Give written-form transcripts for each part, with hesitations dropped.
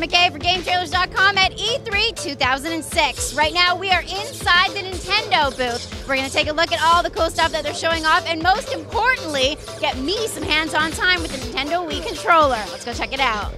McKay for GameTrailers.com at E3 2006. Right now we are inside the Nintendo booth. We're going to take a look at all the cool stuff that they're showing off and most importantly, get me some hands-on time with the Nintendo Wii controller. Let's go check it out.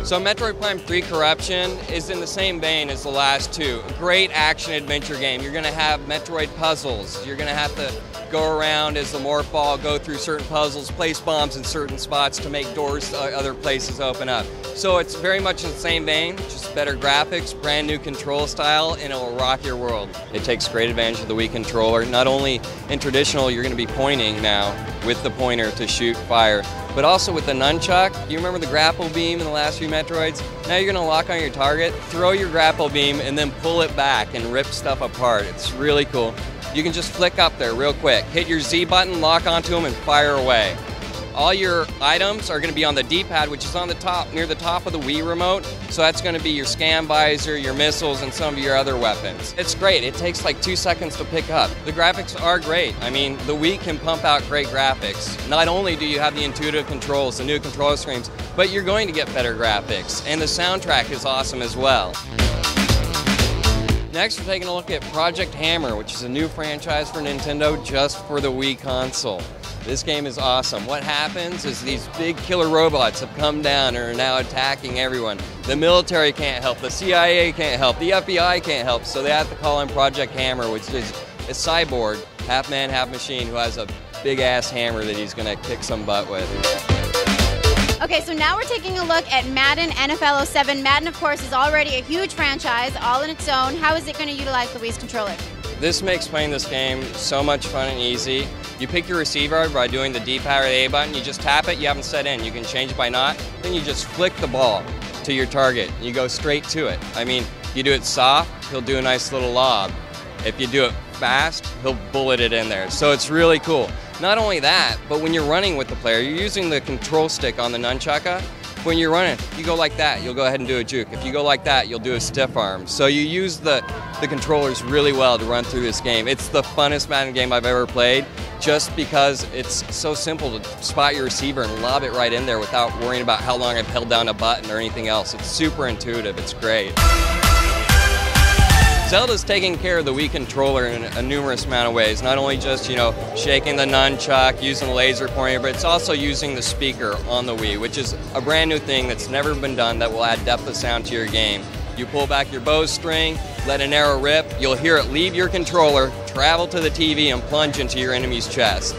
So Metroid Prime 3 Corruption is in the same vein as the last two. A great action-adventure game. You're going to have Metroid puzzles. You're going to have to go around as the Morph Ball, go through certain puzzles, place bombs in certain spots to make doors to other places open up. So it's very much in the same vein, just better graphics, brand new control style, and it'll rock your world. It takes great advantage of the Wii controller. Not only in traditional, you're going to be pointing now with the pointer to shoot fire, but also with the nunchuck. You remember the grapple beam in the last few Metroids? Now you're going to lock on your target, throw your grapple beam, and then pull it back and rip stuff apart. It's really cool. You can just flick up there real quick. Hit your Z button, lock onto them, and fire away. All your items are going to be on the D-pad, which is on the top, near the top of the Wii remote. So that's going to be your scan visor, your missiles, and some of your other weapons. It's great. It takes like 2 seconds to pick up. The graphics are great. I mean, the Wii can pump out great graphics. Not only do you have the intuitive controls, the new controller screens, but you're going to get better graphics. And the soundtrack is awesome as well. Next, we're taking a look at Project Hammer, which is a new franchise for Nintendo just for the Wii console. This game is awesome. What happens is these big killer robots have come down and are now attacking everyone. The military can't help, the CIA can't help, the FBI can't help, so they have to call in Project Hammer, which is a cyborg, half man, half machine, who has a big-ass hammer that he's going to kick some butt with. Okay, so now we're taking a look at Madden NFL 07. Madden, of course, is already a huge franchise, all in its own. How is it going to utilize the Wii's controller? This makes playing this game so much fun and easy. You pick your receiver by doing the D-pad or the A button. You just tap it, you haven't set in. You can change it by not. Then you just flick the ball to your target. You go straight to it. I mean, you do it soft, he'll do a nice little lob. If you do it fast, he'll bullet it in there. So it's really cool. Not only that, but when you're running with the player, you're using the control stick on the nunchaka. When you're running, you go like that, you'll go ahead and do a juke. If you go like that, you'll do a stiff arm. So you use the controllers really well to run through this game. It's the funnest Madden game I've ever played, just because it's so simple to spot your receiver and lob it right in there without worrying about how long I've held down a button or anything else. It's super intuitive, it's great. Zelda's taking care of the Wii controller in a numerous amount of ways. Not only just, shaking the nunchuck, using the laser pointer, but it's also using the speaker on the Wii, which is a brand new thing that's never been done that will add depth of sound to your game. You pull back your bowstring, let an arrow rip, you'll hear it leave your controller, travel to the TV, and plunge into your enemy's chest.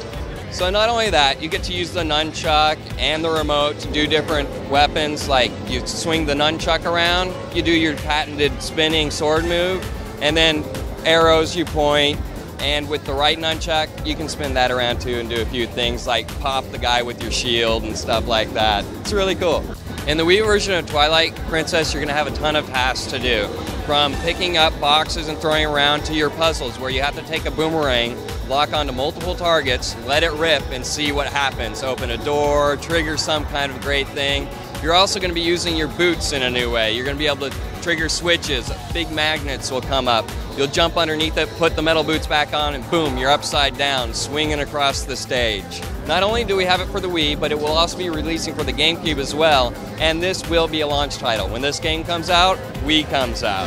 So not only that, you get to use the nunchuck and the remote to do different weapons, like you swing the nunchuck around, you do your patented spinning sword move, and then arrows you point, and with the right nunchuck, you can spin that around too and do a few things like pop the guy with your shield and stuff like that. It's really cool. In the Wii version of Twilight Princess, you're going to have a ton of tasks to do, from picking up boxes and throwing around to your puzzles, where you have to take a boomerang, lock onto multiple targets, let it rip, and see what happens. Open a door, trigger some kind of great thing. You're also going to be using your boots in a new way. You're going to be able to trigger switches, big magnets will come up. You'll jump underneath it, put the metal boots back on, and boom, you're upside down, swinging across the stage. Not only do we have it for the Wii, but it will also be releasing for the GameCube as well, and this will be a launch title. When this game comes out, Wii comes out.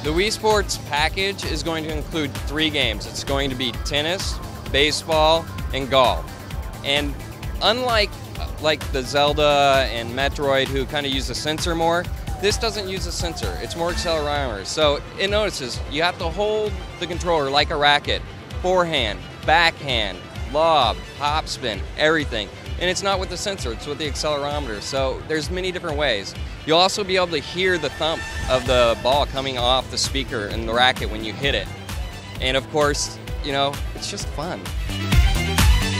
The Wii Sports package is going to include 3 games. It's going to be tennis, baseball, and golf. And unlike the Zelda and Metroid, who kind of use the sensor more, this doesn't use a sensor. It's more accelerometer. So it notices you have to hold the controller like a racket, forehand, backhand, lob, hop spin, everything. And it's not with the sensor, it's with the accelerometer. So there's many different ways. You'll also be able to hear the thump of the ball coming off the speaker in the racket when you hit it. And of course, it's just fun.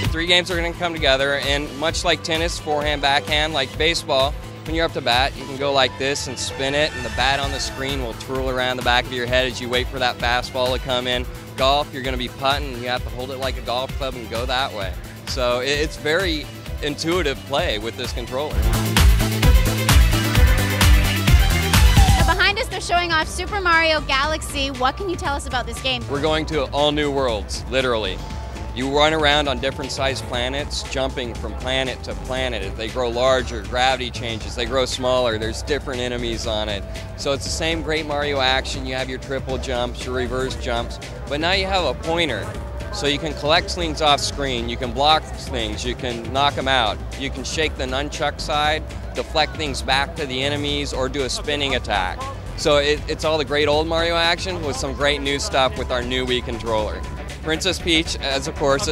The 3 games are going to come together, and much like tennis, forehand, backhand, like baseball, when you're up to bat, you can go like this and spin it, and the bat on the screen will twirl around the back of your head as you wait for that fastball to come in. golf, you're going to be putting, and you have to hold it like a golf club and go that way. So it's very intuitive play with this controller. Now behind us, they're showing off Super Mario Galaxy. What can you tell us about this game? We're going to all new worlds, literally. You run around on different sized planets, jumping from planet to planet. They grow larger, gravity changes, they grow smaller, there's different enemies on it. So it's the same great Mario action. You have your triple jumps, your reverse jumps, but now you have a pointer. So you can collect things off screen, you can block things, you can knock them out. You can shake the nunchuck side, deflect things back to the enemies, or do a spinning attack. So it's all the great old Mario action with some great new stuff with our new Wii controller. Princess Peach, as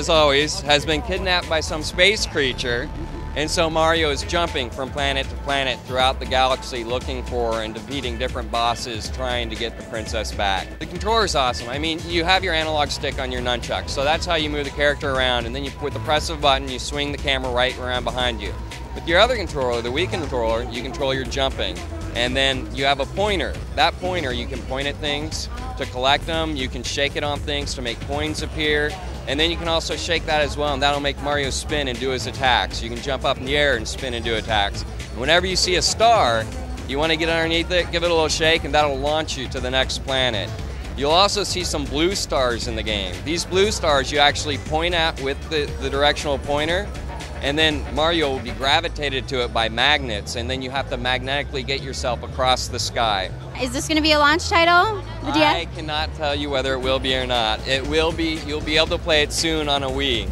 always, has been kidnapped by some space creature, and so Mario is jumping from planet to planet throughout the galaxy looking for and defeating different bosses, trying to get the princess back. The controller is awesome. I mean, you have your analog stick on your nunchuck, so that's how you move the character around, and then with the press of a button, you swing the camera right around behind you. With your other controller, the Wii controller, you control your jumping, and then you have a pointer. That pointer, you can point at things to collect them, you can shake it on things to make coins appear, and then you can also shake that as well, and that'll make Mario spin and do his attacks. You can jump up in the air and spin and do attacks. And whenever you see a star, you want to get underneath it, give it a little shake, and that'll launch you to the next planet. You'll also see some blue stars in the game. These blue stars you actually point at with the directional pointer, and then Mario will be gravitated to it by magnets, and then you have to magnetically get yourself across the sky. Is this going to be a launch title? I cannot tell you whether it will be or not. It will be. You'll be able to play it soon on a Wii.